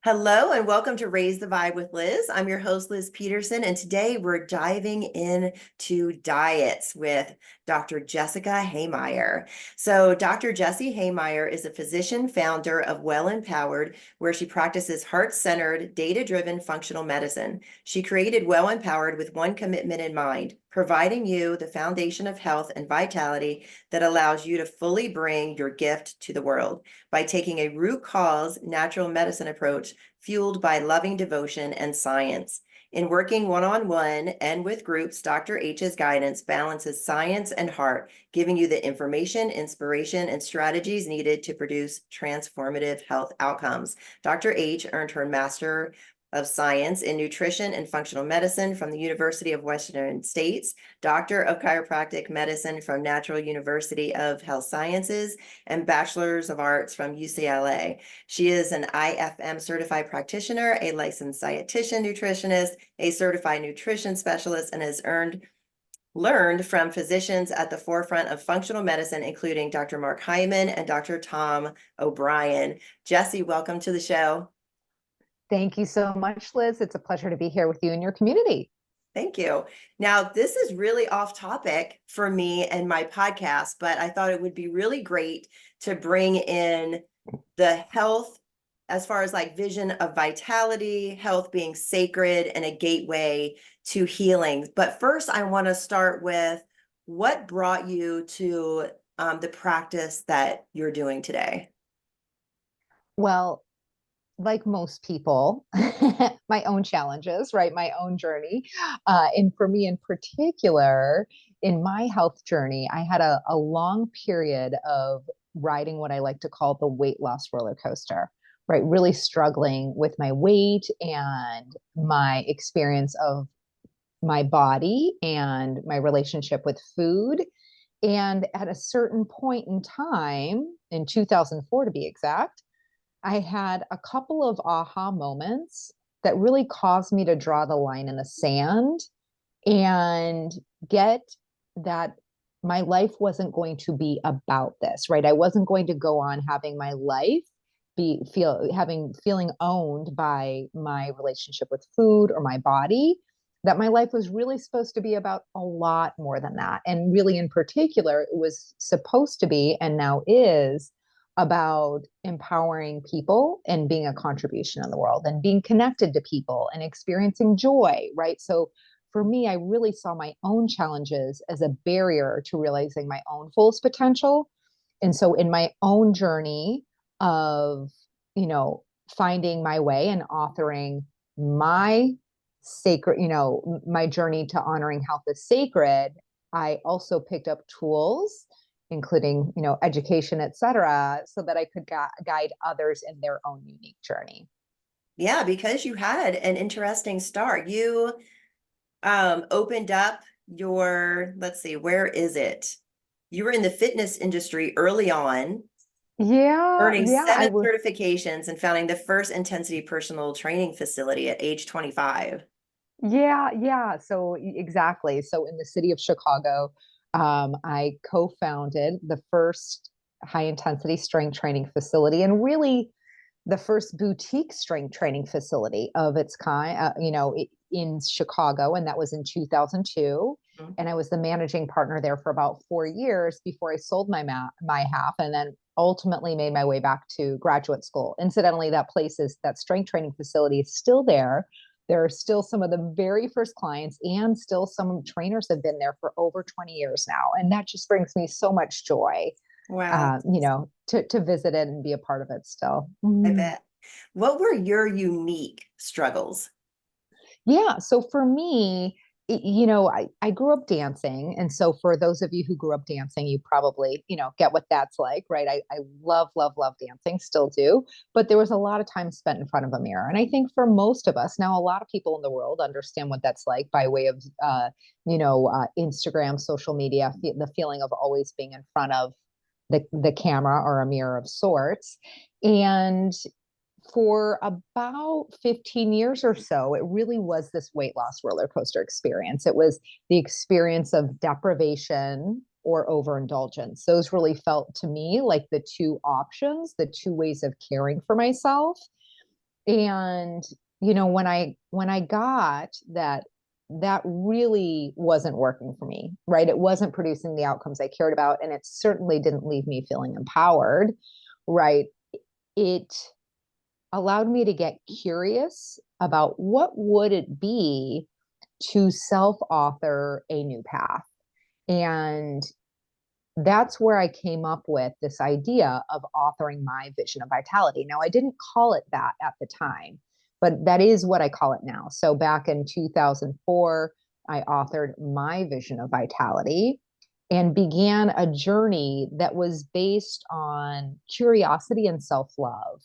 Hello and welcome to Raise the Vibe with Liz. I'm your host, Liz Peterson, and today we're diving into diets with Dr. Jessica Hehmeyer. So, Dr. Jessie Hehmeyer is a physician founder of Well Empowered, where she practices heart-centered, data-driven functional medicine. She created Well Empowered with one commitment in mind: providing you the foundation of health and vitality that allows you to fully bring your gift to the world by taking a root cause natural medicine approach fueled by loving devotion and science. In working one-on-one and with groups, Dr. H's guidance balances science and heart, giving you the information, inspiration, and strategies needed to produce transformative health outcomes. Dr. H earned her Master of Science in Nutrition and Functional Medicine from the University of Western States, Doctor of Chiropractic Medicine from Natural University of Health Sciences, and Bachelor's of Arts from UCLA. She is an IFM certified practitioner, a licensed dietitian nutritionist, a certified nutrition specialist, and has learned from physicians at the forefront of functional medicine, including Dr. Mark Hyman and Dr. Tom O'Brien. Jessie, welcome to the show. Thank you so much, Liz. It's a pleasure to be here with you and your community. Thank you. Now, this is really off topic for me and my podcast, but I thought it would be really great to bring in the health as far as like vision of vitality, health being sacred and a gateway to healing. But first, I want to start with what brought you to the practice that you're doing today? Well, like most people, my own challenges, right? My own journey. And for me in particular, in my health journey, I had a long period of riding what I like to call the weight loss roller coaster, right? Really struggling with my weight and my experience of my body and my relationship with food. And at a certain point in time, in 2004 to be exact, I had a couple of aha moments that really caused me to draw the line in the sand and get that my life wasn't going to be about this, right? I wasn't going to go on having my life feeling owned by my relationship with food or my body, that my life was really supposed to be about a lot more than that. And really in particular, it was supposed to be, and now is, about empowering people and being a contribution in the world and being connected to people and experiencing joy, right? So for me, I really saw my own challenges as a barrier to realizing my own fullest potential. And so in my own journey of, finding my way and authoring my sacred, my journey to honoring health as sacred, I also picked up tools including, education, et cetera, so that I could guide others in their own unique journey. Yeah, because you had an interesting start. You opened up your, let's see, where is it? You were in the fitness industry early on, Yeah, earning yeah, I 7 was. certifications and founding the first intensity personal training facility at age 25. Yeah, yeah. So exactly. So in the city of Chicago, I co-founded the first high intensity strength training facility, and really the first boutique strength training facility of its kind, in Chicago, and that was in 2002. Mhm. And I was the managing partner there for about 4 years before I sold my half, and then ultimately made my way back to graduate school. Incidentally, that strength training facility is still there. There are still some of the very first clients, and still some trainers have been there for over 20 years now. And that just brings me so much joy, Wow. to visit it and be a part of it still. I Mm. bet. What were your unique struggles? Yeah. So for me, I grew up dancing. And so for those of you who grew up dancing, you probably, get what that's like, right? I love, love, love dancing, still do. But there was a lot of time spent in front of a mirror. And I think for most of us now, a lot of people in the world understand what that's like by way of, Instagram, social media, the feeling of always being in front of the camera or a mirror of sorts. And for about 15 years or so, it really was this weight loss roller coaster experience. It was the experience of deprivation or overindulgence. Those really felt to me like the two options, the two ways of caring for myself. And, when I got that, that really wasn't working for me, right? It wasn't producing the outcomes I cared about. And it certainly didn't leave me feeling empowered, right? It allowed me to get curious about what would it be to self-author a new path. And that's where I came up with this idea of authoring my vision of vitality. Now, I didn't call it that at the time, but that is what I call it now. So back in 2004, I authored my vision of vitality and began a journey that was based on curiosity and self love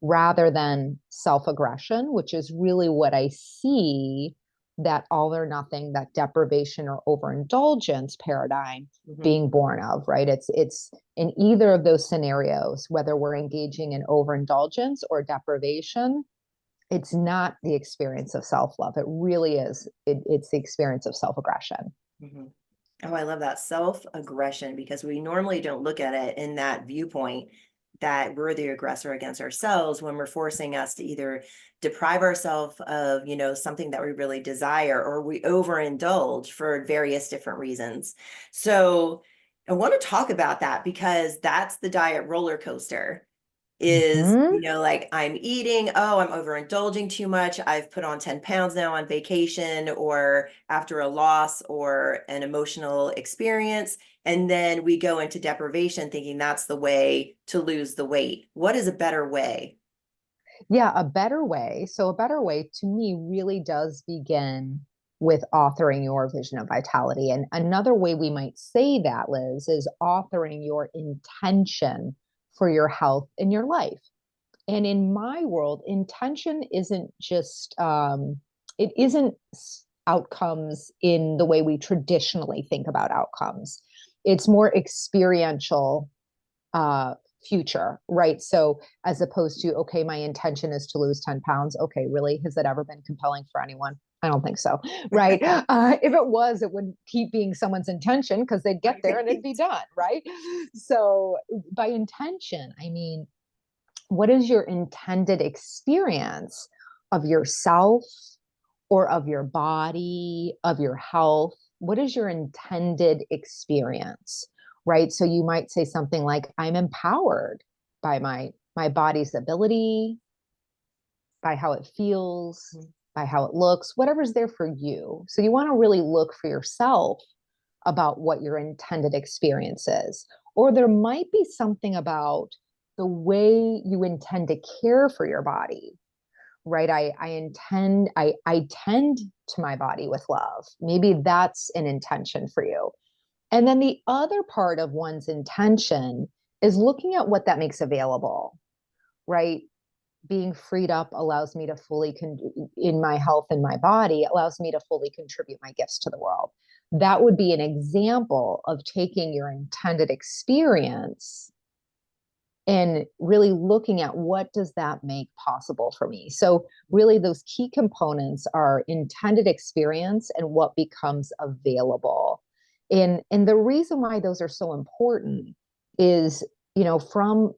rather than self aggression, which is really what I see that all or nothing, that deprivation or overindulgence paradigm Mhm. being born of, right? It's in either of those scenarios, whether we're engaging in overindulgence or deprivation, it's not the experience of self-love. It really is. It's the experience of self-aggression. Mhm. Oh, I love that self-aggression because we normally don't look at it in that viewpoint that we're the aggressor against ourselves when we're forcing us to either deprive ourselves of, something that we really desire or we overindulge for various different reasons. So I want to talk about that because that's the diet roller coaster is, Mhm. like I'm eating, oh, I'm overindulging too much. I've put on 10 pounds now on vacation or after a loss or an emotional experience. And then we go into deprivation thinking that's the way to lose the weight. What is a better way? Yeah, a better way. So, a better way to me really does begin with authoring your vision of vitality. And another way we might say that, Liz, is authoring your intention for your health in your life. And in my world, intention isn't just, it isn't outcomes in the way we traditionally think about outcomes. It's more experiential uh, future, right? So as opposed to, okay, my intention is to lose 10 pounds. Okay, really? Has that ever been compelling for anyone? I don't think so, right? If it was, it would keep being someone's intention because they'd get there and it'd be Right. done, right? So by intention, I mean, what is your intended experience of yourself or of your body, of your health? What is your intended experience? Right? So you might say something like, I'm empowered by my body's ability, by how it feels, by how it looks, whatever's there for you. So you want to really look for yourself about what your intended experience is. Or there might be something about the way you intend to care for your body, right? I tend to my body with love. Maybe that's an intention for you. And then the other part of one's intention is looking at what that makes available, right? Being freed up allows me to in my health and my body allows me to fully contribute my gifts to the world. That would be an example of taking your intended experience and really looking at what does that make possible for me. So really those key components are intended experience and what becomes available. And the reason why those are so important is, from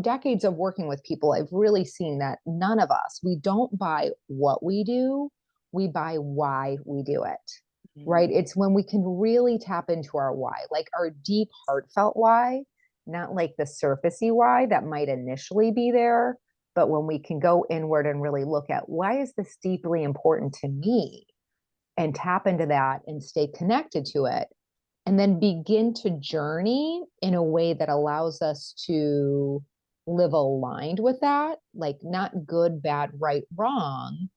decades of working with people, I've really seen that none of us, we don't buy what we do, we buy why we do it. Right? Mhm. It's when we can really tap into our why, like our deep heartfelt why, not like the surfacey why that might initially be there, but when we can go inward and really look at why is this deeply important to me and tap into that and stay connected to it, and then begin to journey in a way that allows us to live aligned with that, like not good, bad, right, wrong,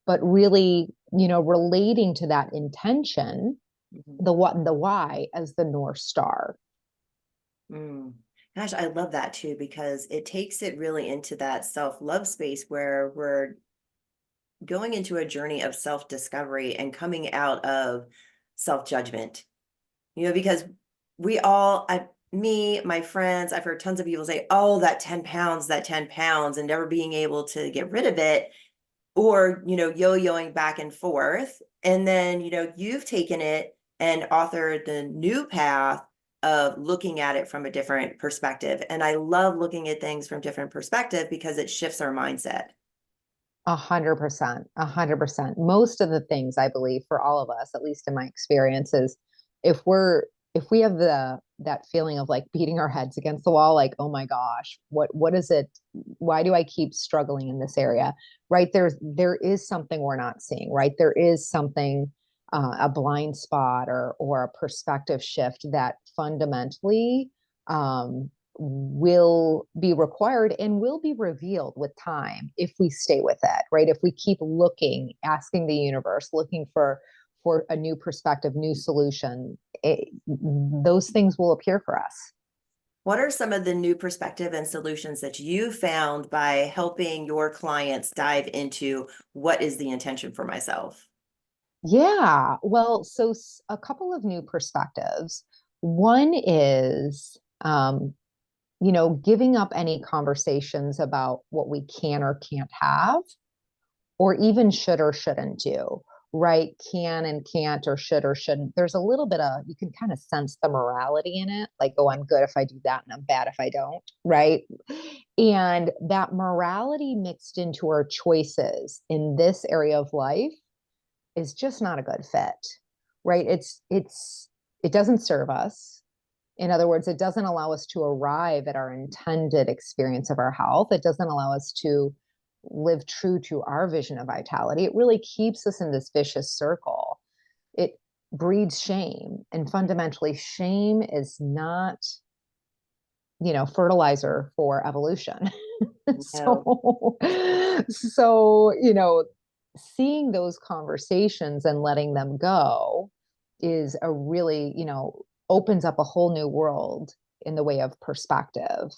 but really, relating to that intention, Mhm. the what and the why as the North Star. Mm. Gosh, I love that too, because it takes it really into that self-love space where we're going into a journey of self-discovery and coming out of self-judgment. Because we all, me, my friends, I've heard tons of people say, oh, that 10 pounds, and never being able to get rid of it, or, yo-yoing back and forth. And then, you've taken it and authored the new path of looking at it from a different perspective. And I love looking at things from different perspective because it shifts our mindset. 100%, 100%. Most of the things I believe for all of us, at least in my experience, is if we're if we have that feeling of like beating our heads against the wall, like, oh my gosh, what is it? Why do I keep struggling in this area? Right? There is something we're not seeing, right? There is something, a blind spot or a perspective shift that fundamentally will be required and will be revealed with time if we stay with it, right? If we keep looking, asking the universe, looking for a new perspective, new solution, those things will appear for us. What are some of the new perspective and solutions that you found by helping your clients dive into what is the intention for myself? Yeah, well, so a couple of new perspectives. One is, giving up any conversations about what we can or can't have, or even should or shouldn't do, right? Can and can't, or should or shouldn't. There's a little bit of, you can kind of sense the morality in it, like, oh, I'm good if I do that and I'm bad if I don't, right? And that morality mixed into our choices in this area of life is just not a good fit, right? It doesn't serve us. In other words, it doesn't allow us to arrive at our intended experience of our health. It doesn't allow us to live true to our vision of vitality. It really keeps us in this vicious circle. It breeds shame. And fundamentally, shame is not, fertilizer for evolution. No. So, seeing those conversations and letting them go is a really, opens up a whole new world in the way of perspective.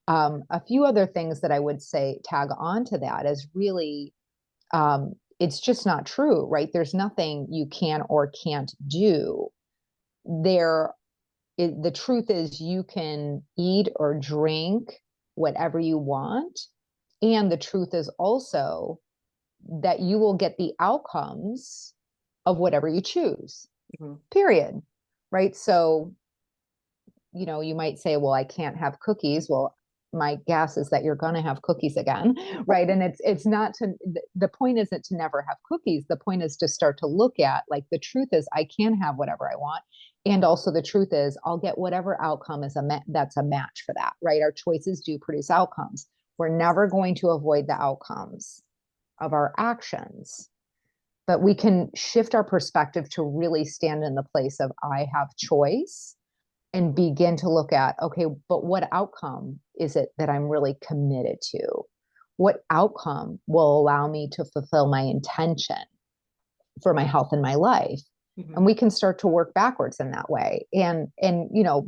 A few other things that I would say tag on to that is really, it's just not true, right? There's nothing you can or can't do. The truth is you can eat or drink whatever you want. And the truth is also that you will get the outcomes of whatever you choose, Mhm. period. Right. So, you might say, well, I can't have cookies. Well, my guess is that you're going to have cookies again. Right. And it's not to, the point isn't to never have cookies. The point is to start to look at, like, the truth is I can have whatever I want. And also the truth is I'll get whatever outcome that's a match for that. Right. Our choices do produce outcomes. We're never going to avoid the outcomes of our actions, but we can shift our perspective to really stand in the place of I have choice and begin to look at, okay, but what outcome is it that I'm really committed to? What outcome will allow me to fulfill my intention for my health and my life? And Mhm. we can start to work backwards in that way and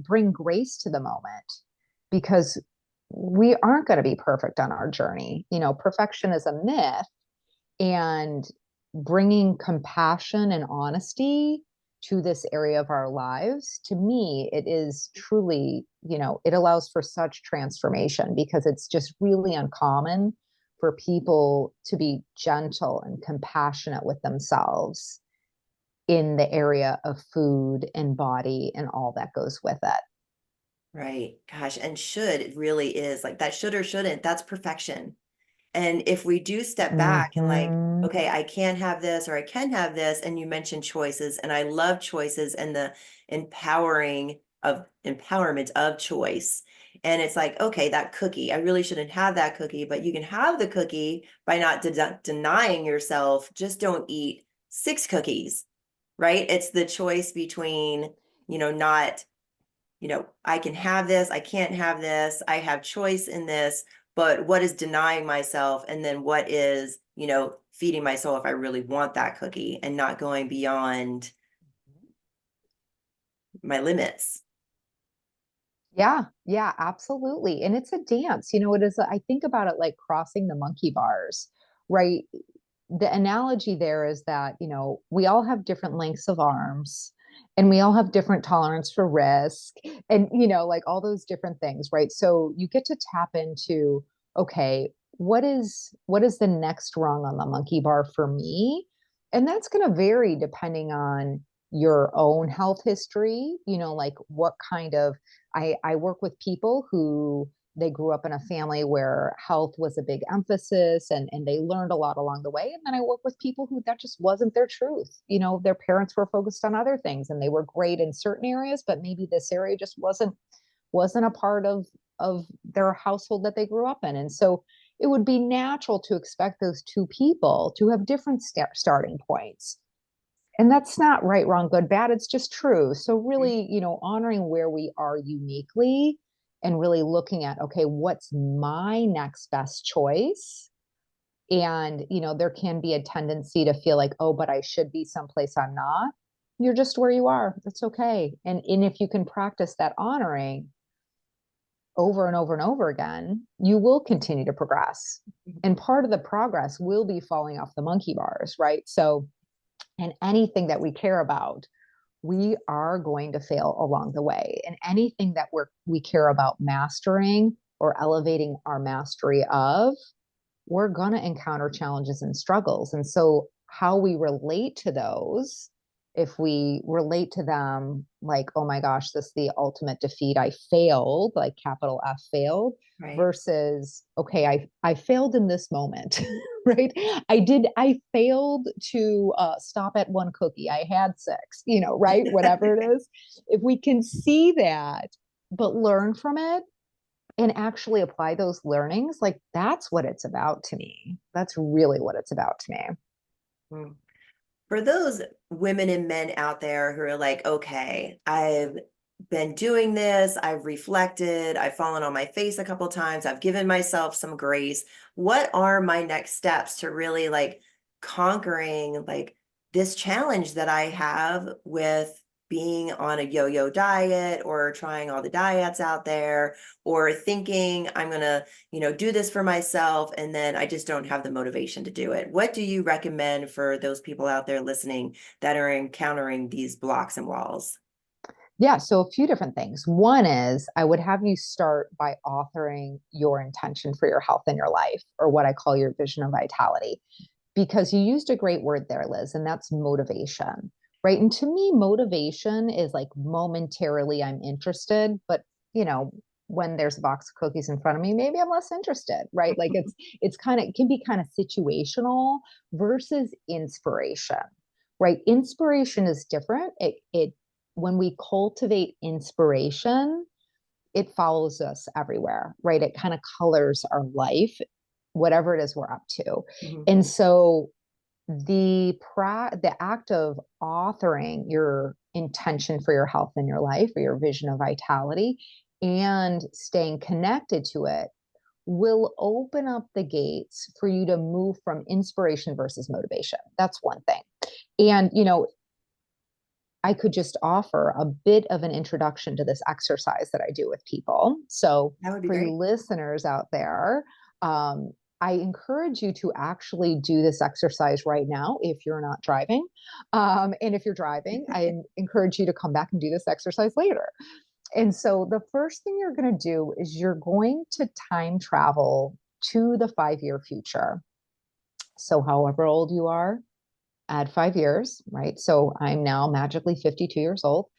bring grace to the moment, because we aren't going to be perfect on our journey. Perfection is a myth, and bringing compassion and honesty to this area of our lives, to me, it is truly, it allows for such transformation, because it's just really uncommon for people to be gentle and compassionate with themselves in the area of food and body and all that goes with it. Right. Gosh, and should it really is like that should or shouldn't, that's perfection. And if we do step back and like, Mm-hmm. okay, I can have this or I can have this, and you mentioned choices, and I love choices and the empowerment of choice. And it's like, okay, that cookie, I really shouldn't have that cookie, but you can have the cookie by not denying yourself, just don't eat 6 cookies, right? It's the choice between, not, I can have this, I can't have this, I have choice in this, but what is denying myself? And then what is, feeding myself if I really want that cookie and not going beyond my limits. Yeah, yeah, absolutely. And it's a dance. It is, I think about it like crossing the monkey bars, right? The analogy there is that, we all have different lengths of arms and we all have different tolerance for risk and, like all those different things, right? So you get to tap into, okay, what is the next rung on the monkey bar for me? And that's going to vary depending on, your own health history, like what kind of, I work with people who they grew up in a family where health was a big emphasis and they learned a lot along the way. And then I work with people who that just wasn't their truth. Their parents were focused on other things and they were great in certain areas, but maybe this area just wasn't a part of their household that they grew up in. And so it would be natural to expect those two people to have different starting points. And that's not right, wrong, good, bad. It's just true. So really, honoring where we are uniquely and really looking at, okay, what's my next best choice? And, there can be a tendency to feel like, oh, but I should be someplace I'm not. You're just where you are. That's okay. And if you can practice that honoring over and over and over again, you will continue to progress. And part of the progress will be falling off the monkey bars, right? So, and anything that we care about, we are going to fail along the way. And anything that we care about mastering or elevating our mastery of, we're going to encounter challenges and struggles. And so how we relate to those, if we relate to them like, oh my gosh, this is the ultimate defeat, I failed, like capital F failed, Right. versus, okay, I failed in this moment, right? I failed to stop at one cookie. I had six, right? Whatever it is. If we can see that, but learn from it, and actually apply those learnings, like that's what it's about to me. That's really what it's about to me. Mm. For those women and men out there who are like, okay, I've been doing this, I've reflected, I've fallen on my face a couple times, I've given myself some grace. What are my next steps to really like conquering like this challenge that I have with being on a yo-yo diet or trying all the diets out there or thinking I'm gonna, do this for myself and then I just don't have the motivation to do it. What do you recommend for those people out there listening that are encountering these blocks and walls? Yeah, so a few different things. One is I would have you start by authoring your intention for your health in your life, or what I call your vision of vitality, because you used a great word there, Liz, and that's motivation, right? And to me, motivation is like momentarily I'm interested, but when there's a box of cookies in front of me, maybe I'm less interested, right? Like it can be kind of situational versus inspiration, right? Inspiration is different. It when we cultivate inspiration, it follows us everywhere, right? It kind of colors our life, whatever it is we're up to. Mhm. And so the act of authoring your intention for your health in your life or your vision of vitality and staying connected to it will open up the gates for you to move from inspiration versus motivation. That's one thing. And I could just offer a bit of an introduction to this exercise that I do with people. So, That would be for you great. listeners out there, I encourage you to actually do this exercise right now if you're not driving. And if you're driving, I encourage you to come back and do this exercise later. And so, the first thing you're going to do is you're going to time travel to the 5 year future. So, however old you are, add 5 years, right? So I'm now magically 52 years old.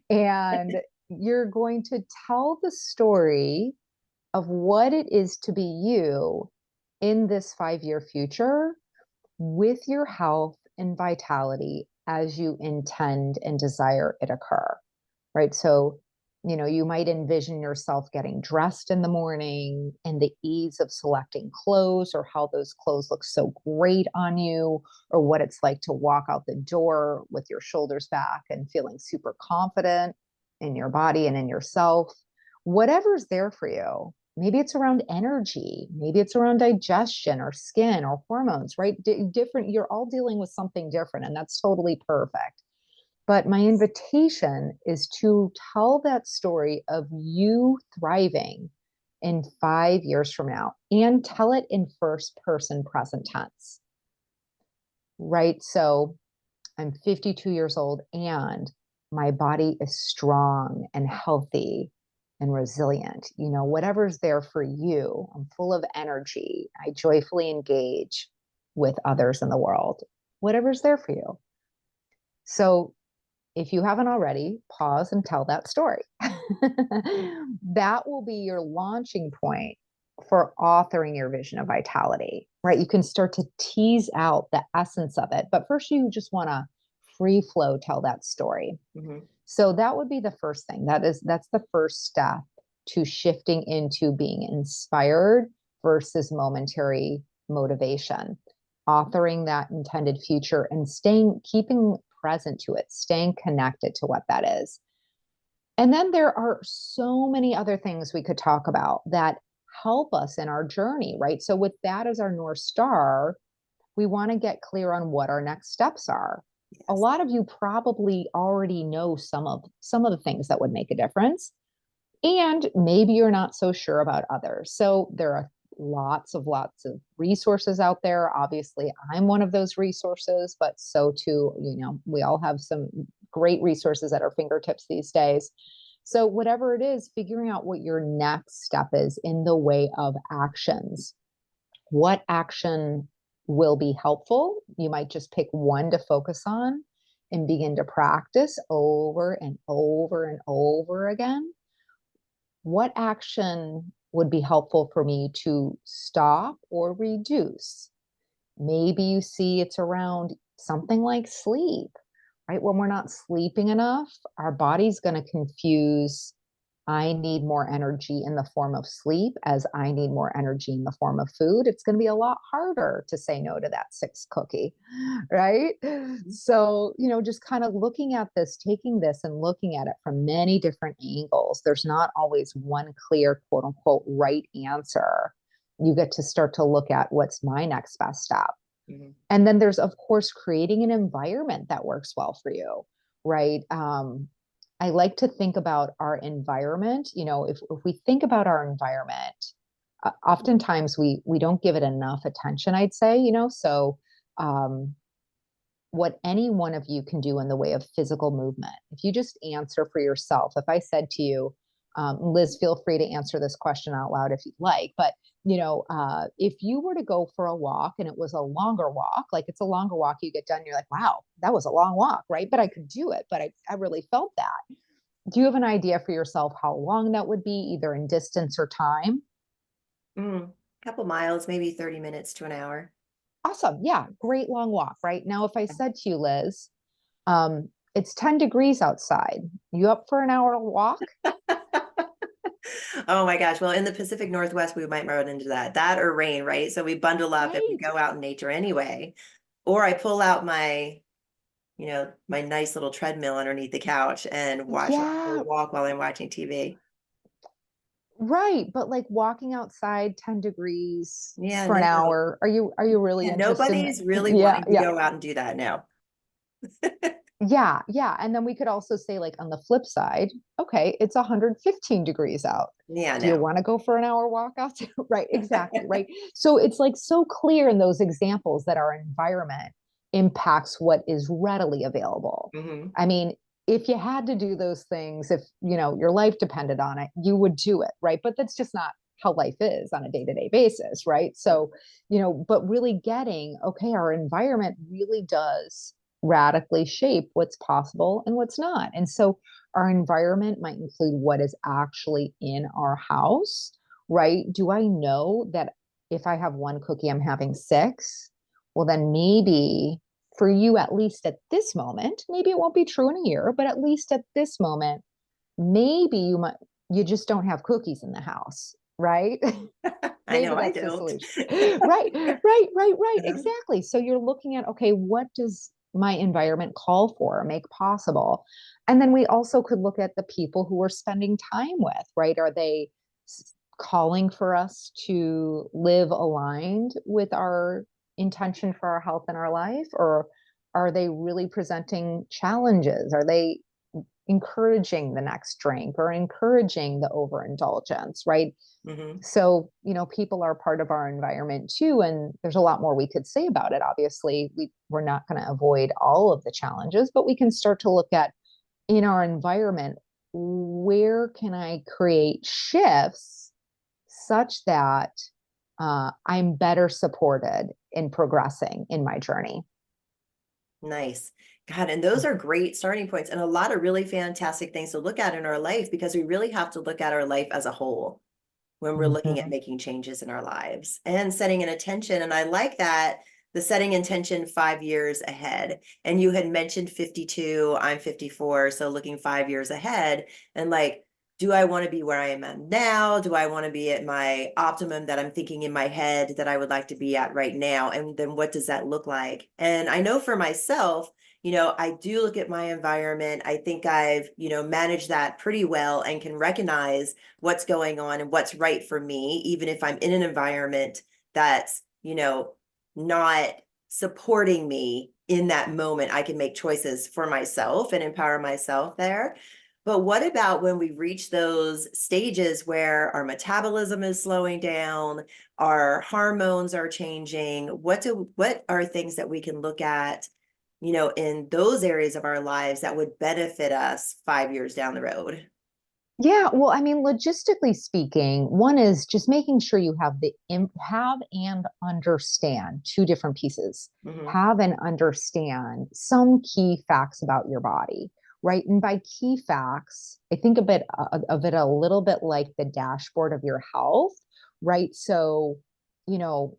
And you're going to tell the story of what it is to be you in this 5 year future with your health and vitality as you intend and desire it occur, right? So, you might envision yourself getting dressed in the morning and the ease of selecting clothes or how those clothes look so great on you, or what it's like to walk out the door with your shoulders back and feeling super confident in your body and in yourself. Whatever's there for you. Maybe it's around energy, maybe it's around digestion or skin or hormones, right? Different, you're all dealing with something different, and that's totally perfect. But my invitation is to tell that story of you thriving in 5 years from now and tell it in first person present tense, right? So I'm 52 years old and my body is strong and healthy and resilient. Whatever's there for you, I'm full of energy. I joyfully engage with others in the world, whatever's there for you. So if you haven't already, pause and tell that story. That will be your launching point for authoring your vision of vitality, right? You can start to tease out the essence of it, but first you just want to free flow tell that story. Mhm. So that would be the first thing. That's the first step to shifting into being inspired versus momentary motivation, authoring that intended future and keeping present to it, staying connected to what that is. And then there are so many other things we could talk about that help us in our journey, right? So with that as our North Star, we want to get clear on what our next steps are. A Yes. lot of you probably already know some of the things that would make a difference, and maybe you're not so sure about others. So there are lots of resources out there. Obviously, I'm one of those resources, but so too, we all have some great resources at our fingertips these days. So whatever it is, figuring out what your next step is in the way of actions. What action will be helpful? You might just pick one to focus on and begin to practice over and over and over again. What action would be helpful for me to stop or reduce? Maybe you see it's around something like sleep, right? When we're not sleeping enough, our body's going to confuse I need more energy in the form of sleep as I need more energy in the form of food. It's going to be a lot harder to say no to that sixth cookie, right? So, just kind of looking at this, taking this and looking at it from many different angles. There's not always one clear, quote unquote, right answer. You get to start to look at what's my next best step. Mhm. And then there's, of course, creating an environment that works well for you, right? I like to think about our environment. If we think about our environment, oftentimes we don't give it enough attention, I'd say, so um, what any one of you can do in the way of physical movement. If you just answer for yourself, if I said to you, Liz, feel free to answer this question out loud if you'd like, but if you were to go for a walk and it was a longer walk, like it's a longer walk, you get done, you're like, wow, that was a long walk, right? But I could do it, but I really felt that. Do you have an idea for yourself how long that would be, either in distance or time? Couple miles, maybe 30 minutes to an hour. Awesome. Yeah, great long walk, right? Now, if I said to you, Liz, it's 10 degrees outside, you up for an hour walk? Oh my gosh. Well, in the Pacific Northwest, we might run into that or rain, right? So we bundle up if we Right. go out in nature anyway. Or I pull out my nice little treadmill underneath the couch and Yeah, walk while I'm watching TV. right. But like walking outside 10 degrees Yeah, for an no. hour, are you really Yeah, interested in nobody's really yeah, wanting to yeah. go out and do that now. Yeah, yeah. And then we could also say, like, on the flip side, okay, it's 115 degrees out. Yeah, Do you no. want to go for an hour walk out? Right, exactly. Right. So it's like so clear in those examples that our environment impacts what is readily available. Hmm. I mean, if you had to do those things, if your life depended on it, you would do it, right? But that's just not how life is on a day-to-day basis, right? So, but really getting, okay, our environment really does radically shape what's possible and what's not. And so our environment might include what is actually in our house, right? Do I know that if I have one cookie, I'm having six? Well, then maybe for you, at least at this moment, maybe it won't be true in a year, but at least at this moment, maybe you just don't have cookies in the house, right? I Maybe know I that's the don't. solution. Right. Exactly. So you're looking at, okay, what does my environment call for or make possible? And then we also could look at the people who we're spending time with, right? Are they calling for us to live aligned with our intention for our health and our life? Or are they really presenting challenges? Are they encouraging the next drink or encouraging the overindulgence, right? Hmm. So, people are part of our environment too. And there's a lot more we could say about it. Obviously, we're not going to avoid all of the challenges, but we can start to look at in our environment, where can I create shifts such that I'm better supported in progressing in my journey? Nice. God, and those are great starting points and a lot of really fantastic things to look at in our life because we really have to look at our life as a whole when we're looking at Mhm. making changes in our lives and setting an intention. And I like that the setting intention 5 years ahead. And you had mentioned 52, I'm 54. So looking 5 years ahead and like, do I want to be where I am at now? Do I want to be at my optimum that I'm thinking in my head that I would like to be at right now? And then what does that look like? And I know for myself, I do look at my environment. I think I've, managed that pretty well and can recognize what's going on and what's right for me, even if I'm in an environment that's, not supporting me in that moment. I can make choices for myself and empower myself there. But what about when we reach those stages where our metabolism is slowing down, our hormones are changing? What are things that we can look at, in those areas of our lives that would benefit us 5 years down the road? Yeah, well, I mean, logistically speaking, one is just making sure you have have and understand two different pieces. Hmm. Have and understand some key facts about your body, right? And by key facts, I think a bit of it a little bit like the dashboard of your health, right? So, you know,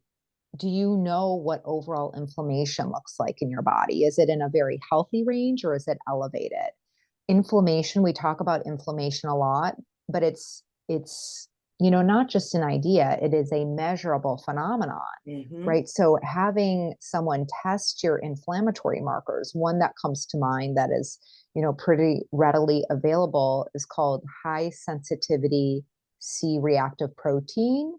do you know what overall inflammation looks like in your body? Is it in a very healthy range or is it elevated? Inflammation, we talk about inflammation a lot, but it's not just an idea, it is a measurable phenomenon, Hmm. right? So having someone test your inflammatory markers, one that comes to mind that is pretty readily available is called high sensitivity C reactive protein,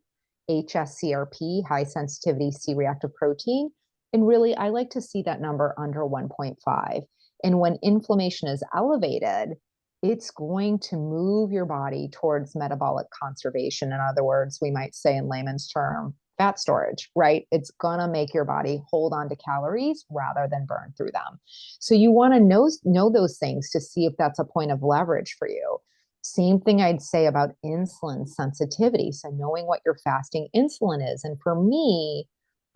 HSCRP, high sensitivity C reactive protein. And really, I like to see that number under 1.5. And when inflammation is elevated, it's going to move your body towards metabolic conservation. In other words, we might say in layman's term, fat storage, right? It's going to make your body hold on to calories rather than burn through them. So you want to know those things to see if that's a point of leverage for you. Same thing I'd say about insulin sensitivity. So knowing what your fasting insulin is. And for me,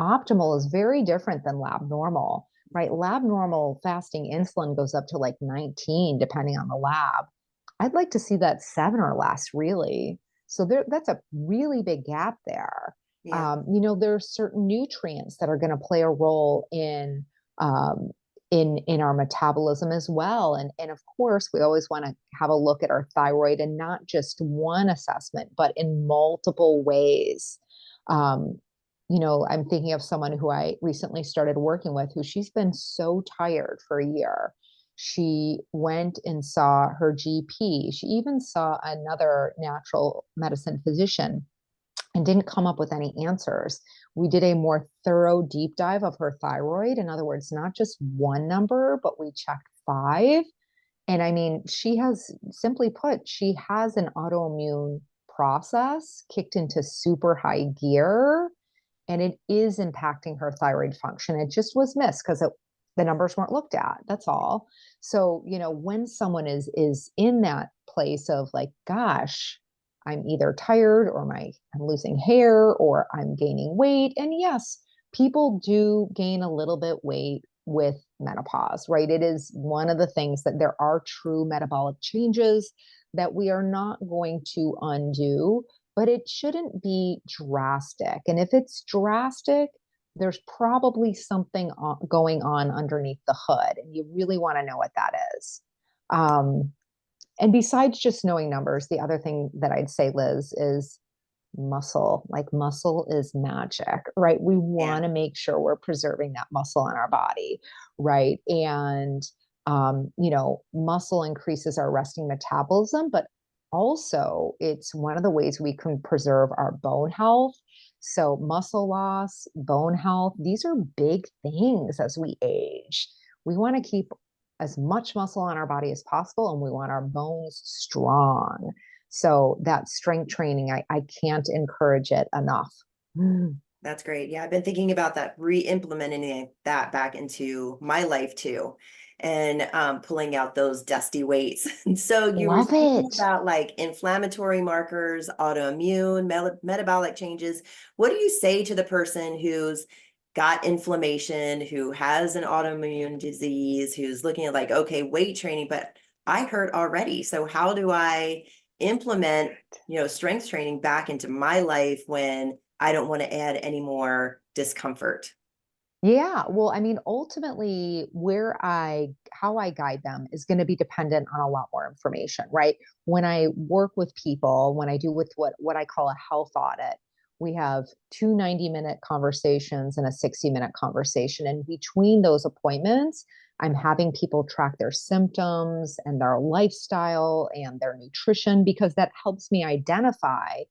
optimal is very different than lab normal, right? Lab normal fasting insulin goes up to like 19, depending on the lab. I'd like to see that 7 or less, really. So that's a really big gap there. Yeah. There are certain nutrients that are going to play a role um, in our metabolism as well. And of course, we always want to have a look at our thyroid and not just one assessment, but in multiple ways. Um, I'm thinking of someone who I recently started working with who she's been so tired for a year. She went and saw her GP. She even saw another natural medicine physician and didn't come up with any answers. We did a more thorough deep dive of her thyroid. In other words, not just one number, but we checked five. And I mean, she has, simply put, she has an autoimmune process kicked into super high gear, and it is impacting her thyroid function. It just was missed because the numbers weren't looked at. That's all. So, when someone is in that place of like, gosh, I'm either tired or I'm losing hair or I'm gaining weight. And yes, people do gain a little bit weight with menopause, right? It is one of the things that there are true metabolic changes that we are not going to undo, but it shouldn't be drastic. And if it's drastic, there's probably something going on underneath the hood, and you really want to know what that is. Um, and besides just knowing numbers, the other thing that I'd say, Liz, is muscle. Like muscle is magic, right? We Yeah. want to make sure we're preserving that muscle in our body, right? And muscle increases our resting metabolism, but also it's one of the ways we can preserve our bone health. So muscle loss, bone health, these are big things as we age. We want to keep as much muscle on our body as possible, and we want our bones strong. So that strength training, I can't encourage it enough. That's great. Yeah, I've been thinking about that, re-implementing that back into my life too, and pulling out those dusty weights. And so you were Love speaking it. about like inflammatory markers, autoimmune, metabolic changes. What do you say to the person who's got inflammation, who has an autoimmune disease, who's looking at like, okay, weight training, but I hurt already. So how do I implement, strength training back into my life when I don't want to add any more discomfort? Yeah, well, I mean, ultimately, how I guide them is going to be dependent on a lot more information, right? When I work with people, when I do with what I call a health audit, we have two 90-minute conversations and a 60-minute conversation. And between those appointments, I'm having people track their symptoms and their lifestyle and their nutrition because that helps me identify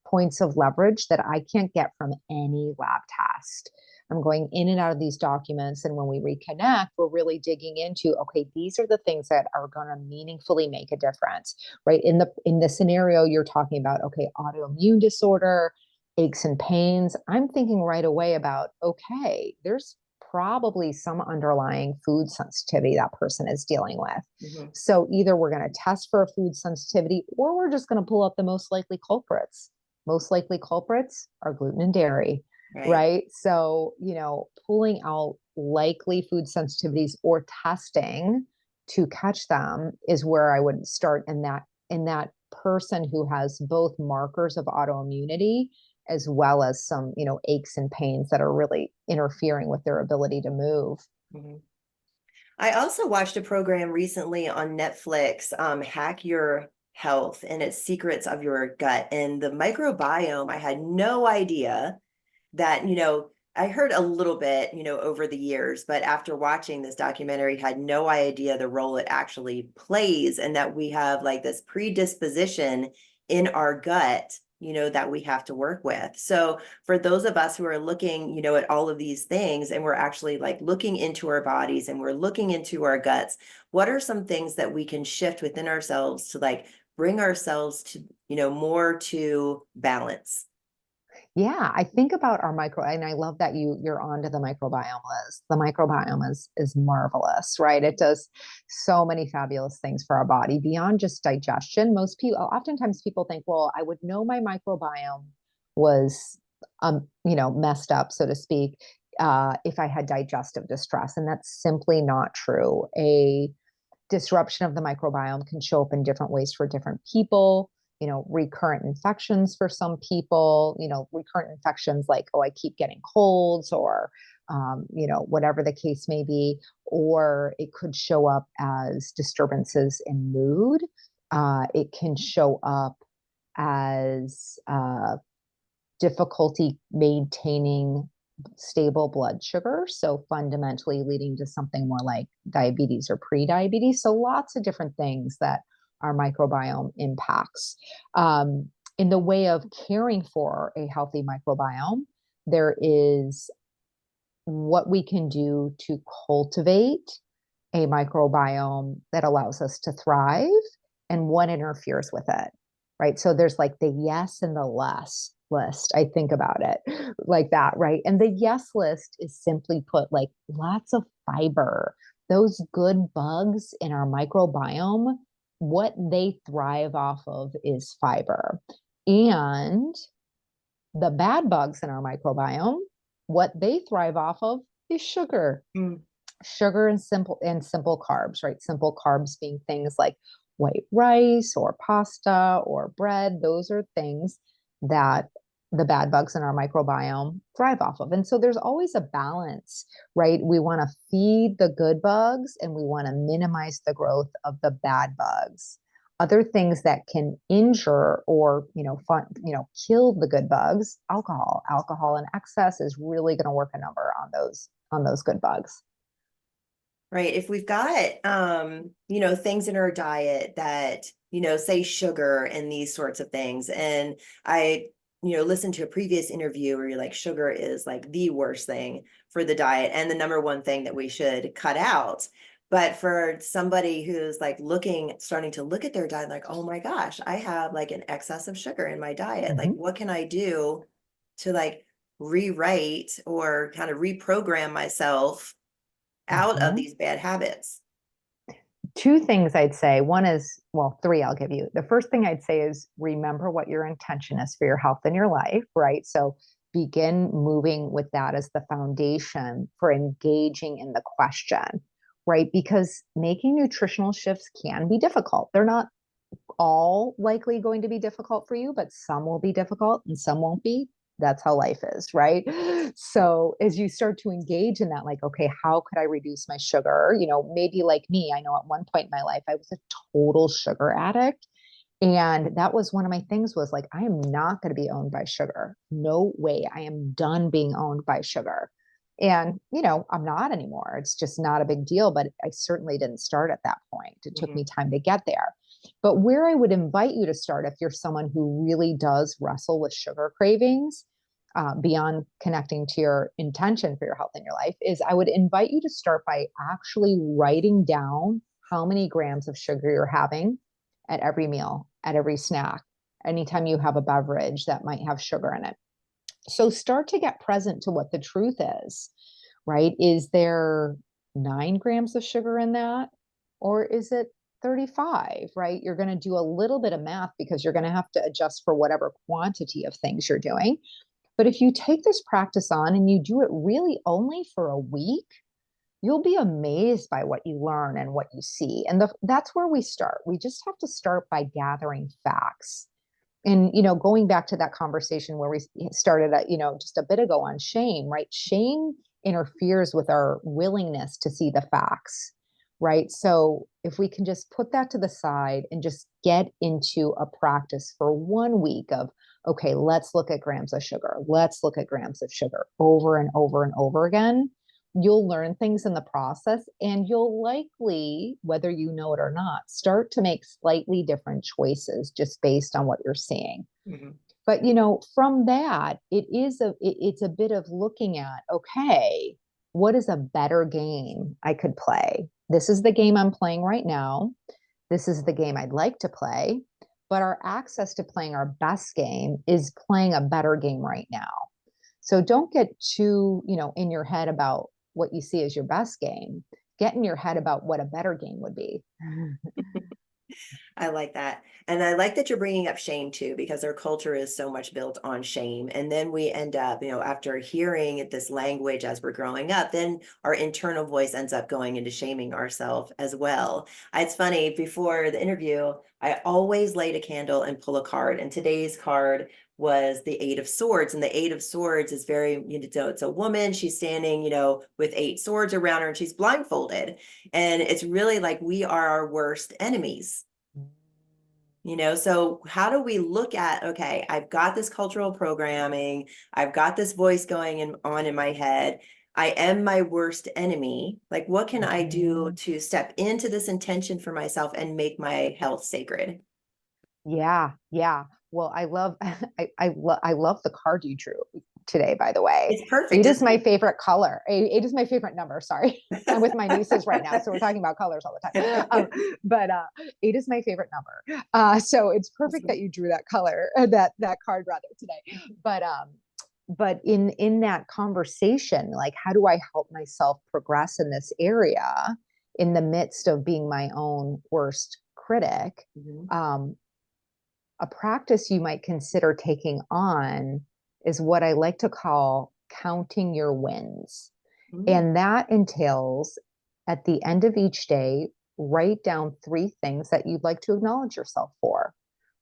points of leverage that I can't get from any lab test. I'm going in and out of these documents. And when we reconnect, we're really digging into, okay, these are the things that are going to meaningfully make a difference, right? In the scenario you're talking about, okay, autoimmune disorder, aches and pains. I'm thinking right away about, okay, there's probably some underlying food sensitivity that person is dealing with. Mhm. So either we're going to test for a food sensitivity or we're just going to pull up the most likely culprits. Most likely culprits are gluten and dairy, Right. right? So, pulling out likely food sensitivities or testing to catch them is where I would start in that person who has both markers of autoimmunity as well as some, aches and pains that are really interfering with their ability to move. Mhm. I also watched a program recently on Netflix, Hack Your Health, and it's secrets of your gut. And the microbiome, I had no idea that, I heard a little bit, over the years, but after watching this documentary, had no idea the role it actually plays, and that we have like this predisposition in our gut, that we have to work with. So for those of us who are looking, at all of these things, and we're actually like looking into our bodies and we're looking into our guts, what are some things that we can shift within ourselves to like bring ourselves to, more to balance? Yeah, I think about our micro, and I love that you're onto the microbiome, Liz. The microbiome is marvelous, right? It does so many fabulous things for our body beyond just digestion. Oftentimes people think, well, I would know my microbiome was, messed up, so to speak, if I had digestive distress, and that's simply not true. A disruption of the microbiome can show up in different ways for different people. Recurrent infections for some people, recurrent infections like, oh, I keep getting colds or, whatever the case may be. Or it could show up as disturbances in mood. It can show up as difficulty maintaining stable blood sugar. So fundamentally leading to something more like diabetes or prediabetes. So lots of different things that our microbiome impacts. In the way of caring for a healthy microbiome, there is what we can do to cultivate a microbiome that allows us to thrive and what interferes with it, right? So there's like the yes and the less list. I think about it like that, right? And the yes list is simply put like lots of fiber. Those good bugs in our microbiome, what they thrive off of is fiber. And the bad bugs in our microbiome, what they thrive off of is sugar. Mm. Sugar and simple carbs, right? Simple carbs being things like white rice or pasta or bread. Those are things that the bad bugs in our microbiome thrive off of. And so there's always a balance, right? We want to feed the good bugs and we want to minimize the growth of the bad bugs. Other things that can injure or kill the good bugs, alcohol in excess is really going to work a number on those good bugs. Right. If we've got, things in our diet that, say sugar and these sorts of things. And I, listened to a previous interview where you're like, sugar is like the worst thing for the diet and the number one thing that we should cut out. But for somebody who's like starting to look at their diet, like, oh my gosh, I have like an excess of sugar in my diet. Like, Mhm. what can I do to like rewrite or kind of reprogram myself out of Mhm. these bad habits? Two things I'd say. One is, well, three I'll give you. The first thing I'd say is remember what your intention is for your health and your life, right? So begin moving with that as the foundation for engaging in the question, right? Because making nutritional shifts can be difficult. They're not all likely going to be difficult for you, but some will be difficult and some won't be. That's how life is, right? So as you start to engage in that, like, okay, how could I reduce my sugar? Maybe like me, I know at one point in my life, I was a total sugar addict. And that was one of my things was like, I am not going to be owned by sugar. No way. I am done being owned by sugar. And, I'm not anymore. It's just not a big deal, but I certainly didn't start at that point. It took me time to get there. But where I would invite you to start, if you're someone who really does wrestle with sugar cravings, beyond connecting to your intention for your health in your life, is I would invite you to start by actually writing down how many grams of sugar you're having at every meal, at every snack, anytime you have a beverage that might have sugar in it. So start to get present to what the truth is, right? Is there 9 grams of sugar in that? Or is it 35, right? You're going to do a little bit of math because you're going to have to adjust for whatever quantity of things you're doing. But if you take this practice on and you do it really only for a week, you'll be amazed by what you learn and what you see. And that's where we start. We just have to start by gathering facts. And, going back to that conversation where we started at, just a bit ago on shame, right? Shame interferes with our willingness to see the facts, right? So if we can just put that to the side and just get into a practice for 1 week of, okay, let's look at grams of sugar. Let's look at grams of sugar over and over and over again. You'll learn things in the process, and you'll likely, whether you know it or not, start to make slightly different choices just based on what you're seeing. Mm-hmm. But from that, it's a bit of looking at, okay, what is a better game I could play? This is the game I'm playing right now. This is the game I'd like to play. But our access to playing our best game is playing a better game right now. So don't get too, in your head about what you see as your best game. Get in your head about what a better game would be. I like that. And I like that you're bringing up shame too, because our culture is so much built on shame. And then we end up, after hearing this language as we're growing up, then our internal voice ends up going into shaming ourselves as well. It's funny, before the interview, I always light a candle and pull a card. And today's card was the Eight of Swords. And the Eight of Swords is very, it's a woman. She's standing, with 8 swords around her, and she's blindfolded. And it's really like we are our worst enemies. So how do we look at, okay, I've got this cultural programming, I've got this voice going on in my head, I am my worst enemy. Like, what can I do to step into this intention for myself and make my health sacred? Yeah. Well, I love I love the card you drew today, by the way. It's perfect. 8 is my favorite color. 8 is my favorite number. Sorry. I'm with my nieces right now, so we're talking about colors all the time. But 8 is my favorite number. So it's perfect that you drew that color, that card rather today. But in that conversation, like, how do I help myself progress in this area in the midst of being my own worst critic? Mm-hmm. A practice you might consider taking on is what I like to call counting your wins. Mm-hmm. And that entails, at the end of each day, write down 3 things that you'd like to acknowledge yourself for,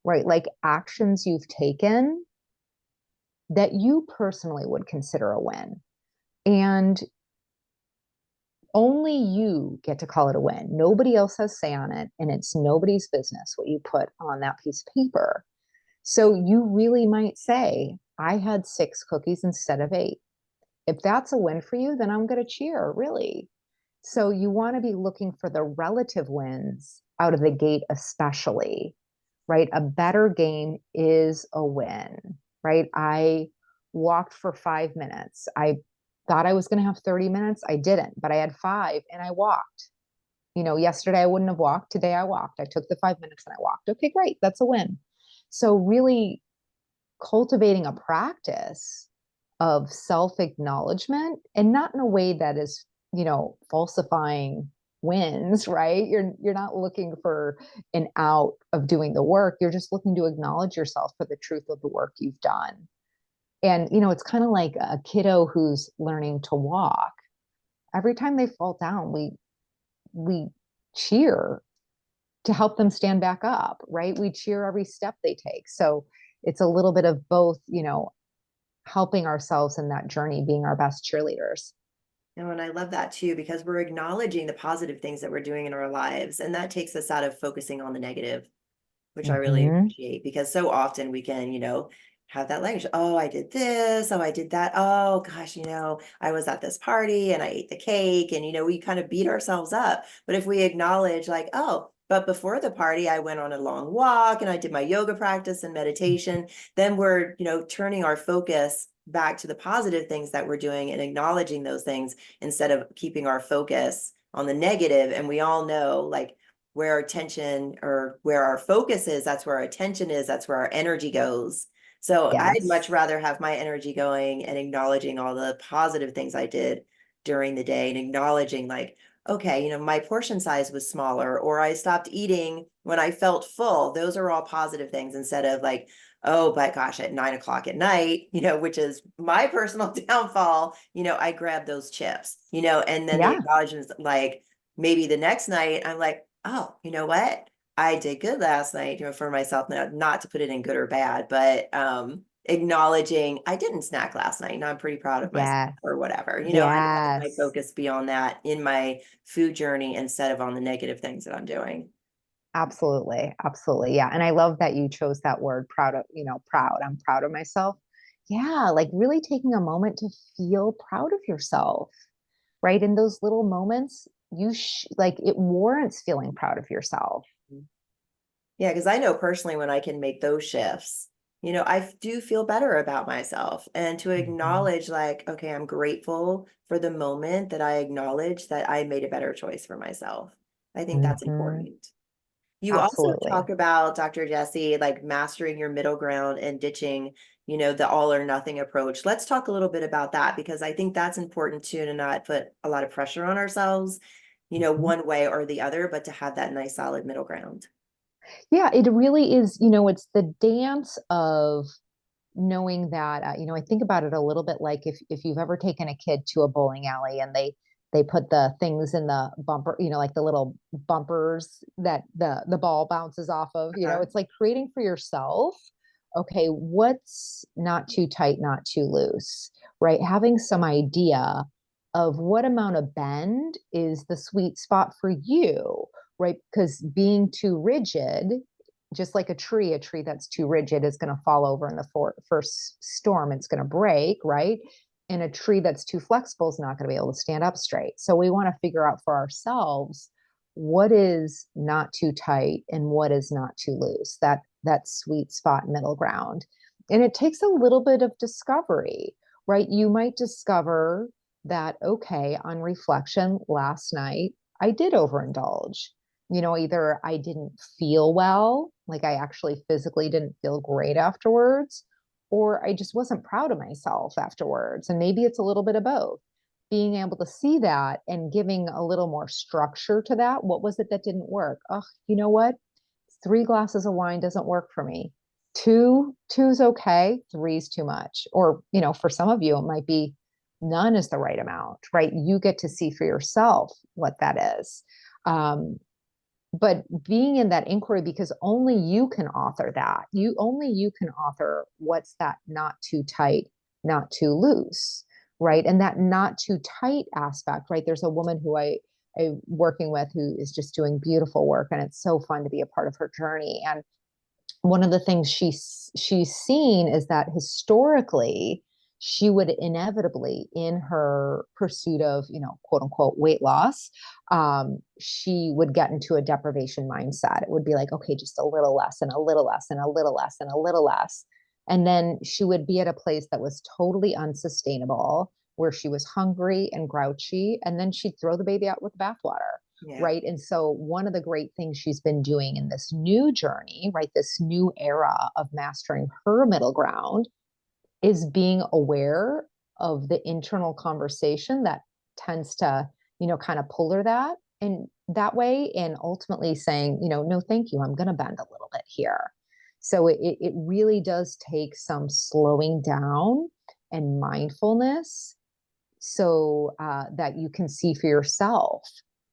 right? Like actions you've taken that you personally would consider a win. And only you get to call it a win. Nobody else has say on it, and it's nobody's business what you put on that piece of paper. So you really might say, I had 6 cookies instead of 8. If that's a win for you, then I'm going to cheer, really. So you want to be looking for the relative wins out of the gate, especially, right? A better game is a win, right? I walked for 5 minutes. I thought I was going to have 30 minutes. I didn't, but I had 5 and I walked. Yesterday I wouldn't have walked. Today I walked. I took the 5 minutes and I walked. Okay, great. That's a win. So really cultivating a practice of self-acknowledgement, and not in a way that is, falsifying wins, right? You're not looking for an out of doing the work. You're just looking to acknowledge yourself for the truth of the work you've done. And, it's kind of like a kiddo who's learning to walk. Every time they fall down, we cheer to help them stand back up, right? We cheer every step they take. So it's a little bit of both, helping ourselves in that journey, being our best cheerleaders. No, and I love that too, because we're acknowledging the positive things that we're doing in our lives. And that takes us out of focusing on the negative, which I really Mm-hmm. appreciate, because so often we can, have that language. Oh, I did this. Oh, I did that. Oh, gosh, I was at this party and I ate the cake. And, we kind of beat ourselves up. But if we acknowledge, like, oh, but before the party, I went on a long walk and I did my yoga practice and meditation, then we're, turning our focus back to the positive things that we're doing and acknowledging those things instead of keeping our focus on the negative. And we all know, like, where our attention or where our focus is, that's where our attention is, that's where our energy goes. So I'd much Yes. rather have my energy going and acknowledging all the positive things I did during the day and acknowledging, like, okay, my portion size was smaller, or I stopped eating when I felt full. Those are all positive things instead of like, oh, but gosh, at 9 o'clock at night, which is my personal downfall, I grab those chips, and then the Yeah. acknowledgments, like maybe the next night, I'm like, oh, you know what? I did good last night, for myself. Now, not to put it in good or bad, but acknowledging I didn't snack last night and I'm pretty proud of myself Yes. or whatever, and having my Yes. focus be on that in my food journey instead of on the negative things that I'm doing. Absolutely. Absolutely. Yeah. And I love that you chose that word proud of, proud. I'm proud of myself. Yeah. Like really taking a moment to feel proud of yourself, right? In those little moments, like it warrants feeling proud of yourself. Yeah, because I know personally when I can make those shifts, I do feel better about myself. And to Mhm. acknowledge, like, okay, I'm grateful for the moment that I acknowledge that I made a better choice for myself. I think that's Mhm. important. You also Absolutely. talk about, Dr. Jessie, like mastering your middle ground and ditching, the all or nothing approach. Let's talk a little bit about that, because I think that's important too, to not put a lot of pressure on ourselves, Mhm. one way or the other, but to have that nice solid middle ground. Yeah, it really is, it's the dance of knowing that I think about it a little bit like if you've ever taken a kid to a bowling alley and they put the things in the bumper, like the little bumpers that the ball bounces off of, Uh-huh. it's like creating for yourself, okay, what's not too tight, not too loose, right? Having some idea of what amount of bend is the sweet spot for you, right? Because being too rigid, just like a tree that's too rigid is going to fall over in the first storm. It's going to break, right? And a tree that's too flexible is not going to be able to stand up straight. So we want to figure out for ourselves what is not too tight and what is not too loose. That sweet spot middle ground. And it takes a little bit of discovery, right? You might discover that, okay, on reflection last night, I did overindulge. Either I didn't feel well, like I actually physically didn't feel great afterwards, or I just wasn't proud of myself afterwards. And maybe it's a little bit of both. Being able to see that and giving a little more structure to that. What was it that didn't work? Oh, you know what? 3 glasses of wine doesn't work for me. Two's okay. Three's too much. Or, for some of you, it might be none is the right amount, right? You get to see for yourself what that is. But being in that inquiry, because only you can author that, you can author what's that not too tight, not too loose, right? And that not too tight aspect, right? There's a woman who I'm working with who is just doing beautiful work, and it's so fun to be a part of her journey. And one of the things she's seen is that historically she would inevitably, in her pursuit of, quote unquote weight loss, she would get into a deprivation mindset. It would be like, okay, just a little less and a little less and a little less and a little less, and then she would be at a place that was totally unsustainable, where she was hungry and grouchy, and then she'd throw the baby out with the bathwater, Yeah. right? And so, one of the great things she's been doing in this new journey, right, this new era of mastering her middle ground, is being aware of the internal conversation that tends to, kind of pull her that way, and ultimately saying, no, thank you, I'm going to bend a little bit here. So it really does take some slowing down and mindfulness so that you can see for yourself,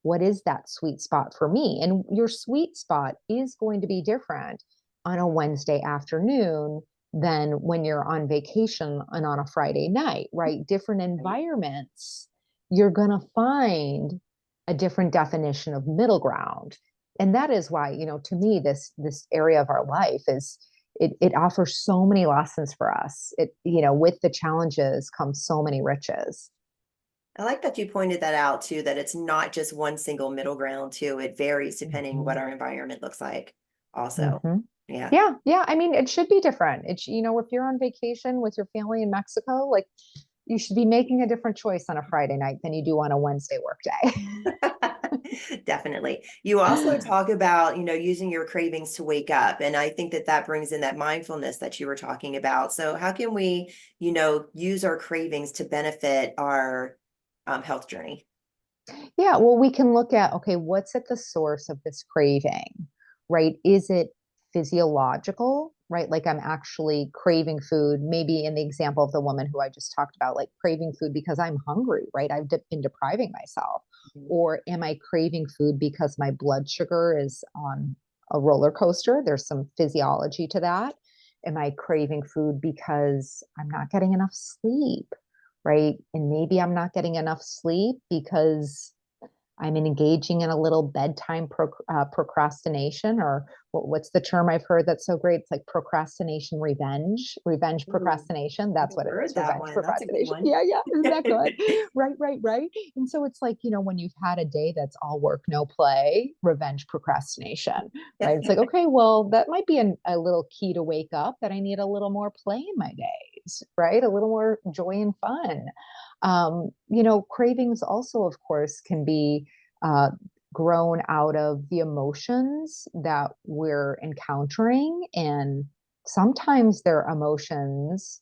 what is that sweet spot for me? And your sweet spot is going to be different on a Wednesday afternoon than when you're on vacation and on a Friday night, right? Different Right. environments, you're going to find a different definition of middle ground. And that is why, to me, this area of our life is it offers so many lessons for us. With the challenges comes so many riches. I like that you pointed that out too, that it's not just one single middle ground too. It varies depending what Mhm. our environment looks like also. Mhm. Yeah. Yeah, yeah. I mean, it should be different. If you're on vacation with your family in Mexico, like you should be making a different choice on a Friday night than you do on a Wednesday workday. Definitely. You also talk about, using your cravings to wake up. And I think that that brings in that mindfulness that you were talking about. So how can we, use our cravings to benefit our health journey? Yeah, well, we can look at, okay, what's at the source of this craving, right? Is it physiological, right? Like I'm actually craving food, maybe in the example of the woman who I just talked about, like craving food because I'm hungry, right? I've been depriving myself. Mhm. Or am I craving food because my blood sugar is on a roller coaster? There's some physiology to that. Am I craving food because I'm not getting enough sleep? Right. And maybe I'm not getting enough sleep because I'm engaging in a little bedtime procrastination, or what's the term I've heard that's so great? It's like procrastination revenge Ooh, procrastination. I That's haven't what it heard is, that revenge one. That's a good procrastination. one. Yeah, yeah. Isn't that good? Right, right, right. And so it's like, when you've had a day that's all work, no play, revenge procrastination, right? It's like, okay, well, that might be a little key to wake up that I need a little more play in my days, right? A little more joy and fun. Cravings also, of course, can be uh, grown out of the emotions that we're encountering. And sometimes they're emotions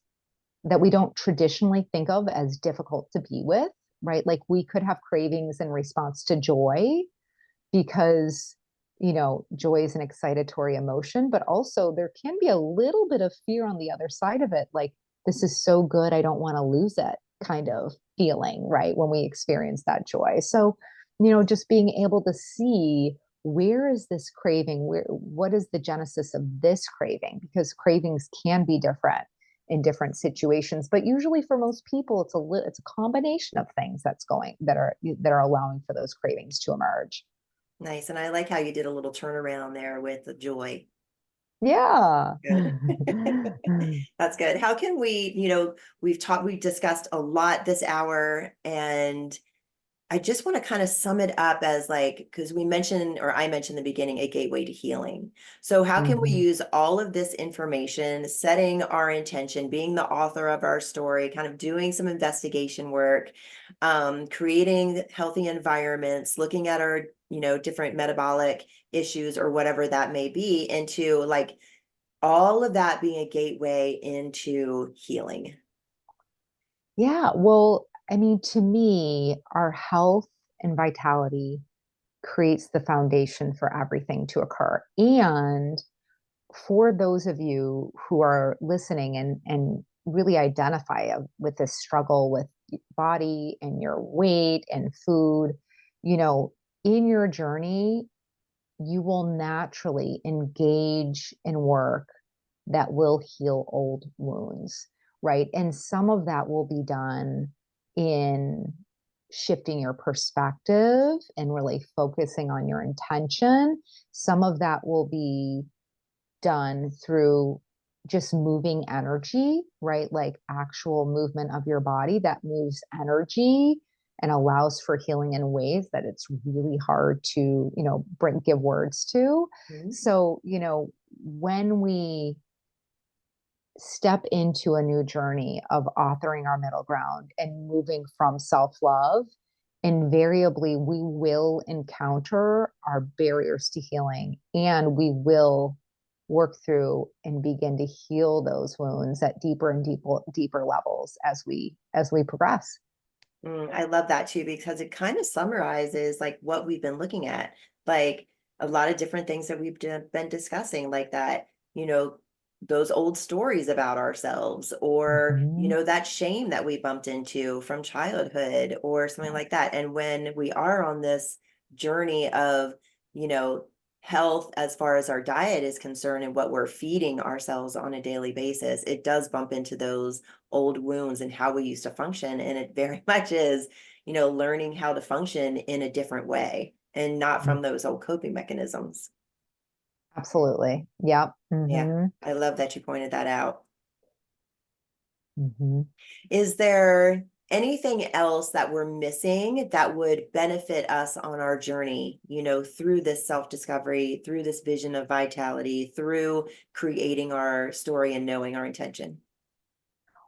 that we don't traditionally think of as difficult to be with, right? Like we could have cravings in response to joy because, joy is an excitatory emotion, but also there can be a little bit of fear on the other side of it. Like, this is so good, I don't want to lose it kind of feeling, right? When we experience that joy. So, just being able to see where is this craving? What is the genesis of this craving? Because cravings can be different in different situations, but usually for most people, it's a combination of things that are allowing for those cravings to emerge. Nice. And I like how you did a little turnaround there with the joy. Yeah. Good. That's good. How can we, we've discussed a lot this hour, and I just want to kind of sum it up as like, because we mentioned, or I mentioned in the beginning, a gateway to healing. So how can we Mhm. use all of this information, setting our intention, being the author of our story, kind of doing some investigation work, creating healthy environments, looking at our, different metabolic issues or whatever that may be, into like all of that being a gateway into healing. Yeah. Well, I mean, to me, our health and vitality creates the foundation for everything to occur. And for those of you who are listening and really identify with this struggle with body and your weight and food, you know, in your journey, you will naturally engage in work that will heal old wounds, right? And some of that will be done in shifting your perspective and really focusing on your intention. Some of that will be done through just moving energy, right? Like actual movement of your body that moves energy and allows for healing in ways that it's really hard to, give words to. Mhm. So, when we step into a new journey of authoring our middle ground and moving from self love, invariably we will encounter our barriers to healing and we will work through and begin to heal those wounds at deeper and deeper levels as we progress. I love that too, because it kind of summarizes like what we've been looking at, like a lot of different things that we've been discussing, like that you know, those old stories about ourselves, or, Mhm. that shame that we bumped into from childhood or something Yeah. like that. And when we are on this journey of, you know, health as far as our diet is concerned and what we're feeding ourselves on a daily basis, it does bump into those old wounds and how we used to function. And it very much is, learning how to function in a different way and not Mm. from those old coping mechanisms. Absolutely. Yep. Yeah, Hmm. I love that you pointed that out. Hmm. Is there anything else that we're missing that would benefit us on our journey, through this self-discovery, through this vision of vitality, through creating our story and knowing our intention?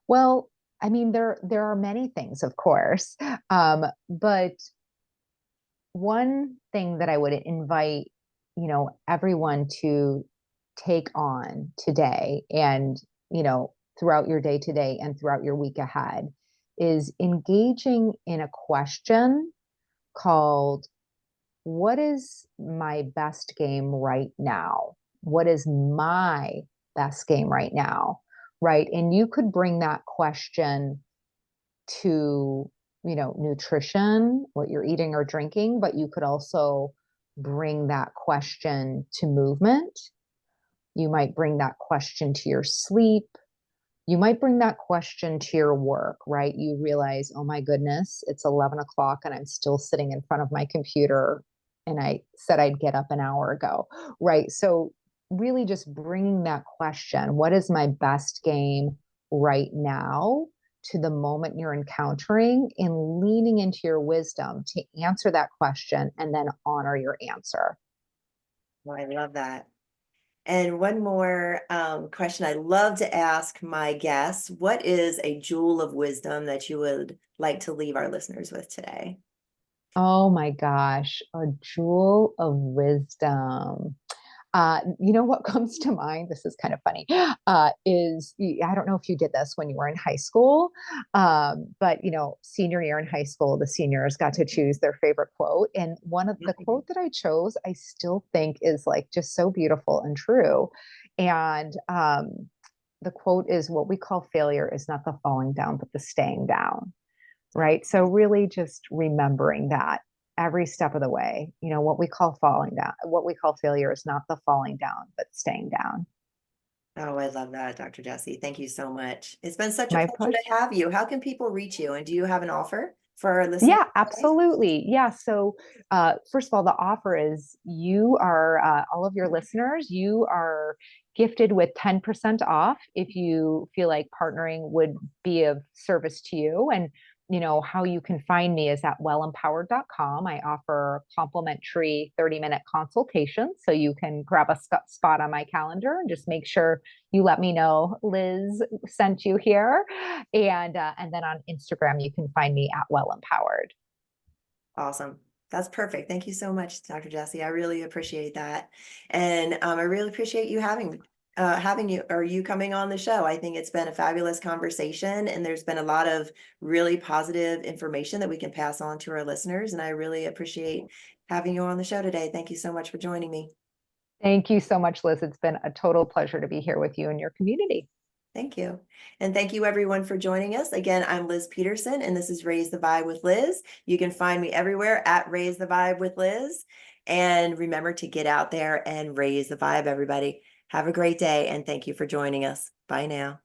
Well, I mean, there are many things, of course, but one thing that I would invite, everyone to take on today and, throughout your day today and throughout your week ahead is engaging in a question called, what is my best game right now? What is my best game right now? Right. And you could bring that question to, nutrition, what you're eating or drinking, but you could also bring that question to movement. You might bring that question to your sleep. You might bring that question to your work, right? You realize, oh my goodness, it's 11 o'clock and I'm still sitting in front of my computer and I said I'd get up an hour ago, right? So, really just bringing that question, what is my best game right now, to the moment you're encountering, and leaning into your wisdom to answer that question and then honor your answer. Well, I love that. And one more question I love to ask my guests: what is a jewel of wisdom that you would like to leave our listeners with today? Oh my gosh, a jewel of wisdom. What comes to mind? This is kind of funny. I don't know if you did this when you were in high school, but senior year in high school, the seniors got to choose their favorite quote, and one of the Mhm. quote that I chose, I still think is like just so beautiful and true. And the quote is, "What we call failure is not the falling down, but the staying down." Right. So really just remembering that every step of the way, what we call falling down, what we call failure is not the falling down, but staying down. Oh, I love that, Dr. Jessie. Thank you so much. It's been such a My pleasure pleasure. to have you. How can people reach you? And do you have an offer for our listeners Yeah, today? absolutely. Yeah. So, first of all, the offer is you are, all of your listeners, you are gifted with 10% off if you feel like partnering would be of service to you. And, how you can find me is at wellempowered.com. I offer complimentary 30-minute consultations. So you can grab a spot on my calendar and just make sure you let me know Liz sent you here. And then on Instagram, you can find me at Well Empowered. Awesome. That's perfect. Thank you so much, Dr. Jessie. I really appreciate that. And I really appreciate you having you coming on the show. I think it's been a fabulous conversation, and there's been a lot of really positive information that we can pass on to our listeners. And I really appreciate having you on the show today. Thank you so much for joining me. Thank you so much, Liz. It's been a total pleasure to be here with you and your community. Thank you. And thank you everyone for joining us. Again, I'm Liz Peterson, and this is Raise the Vibe with Liz. You can find me everywhere at Raise the Vibe with Liz. And remember to get out there and raise the vibe, everybody. Have a great day, and thank you for joining us. Bye now.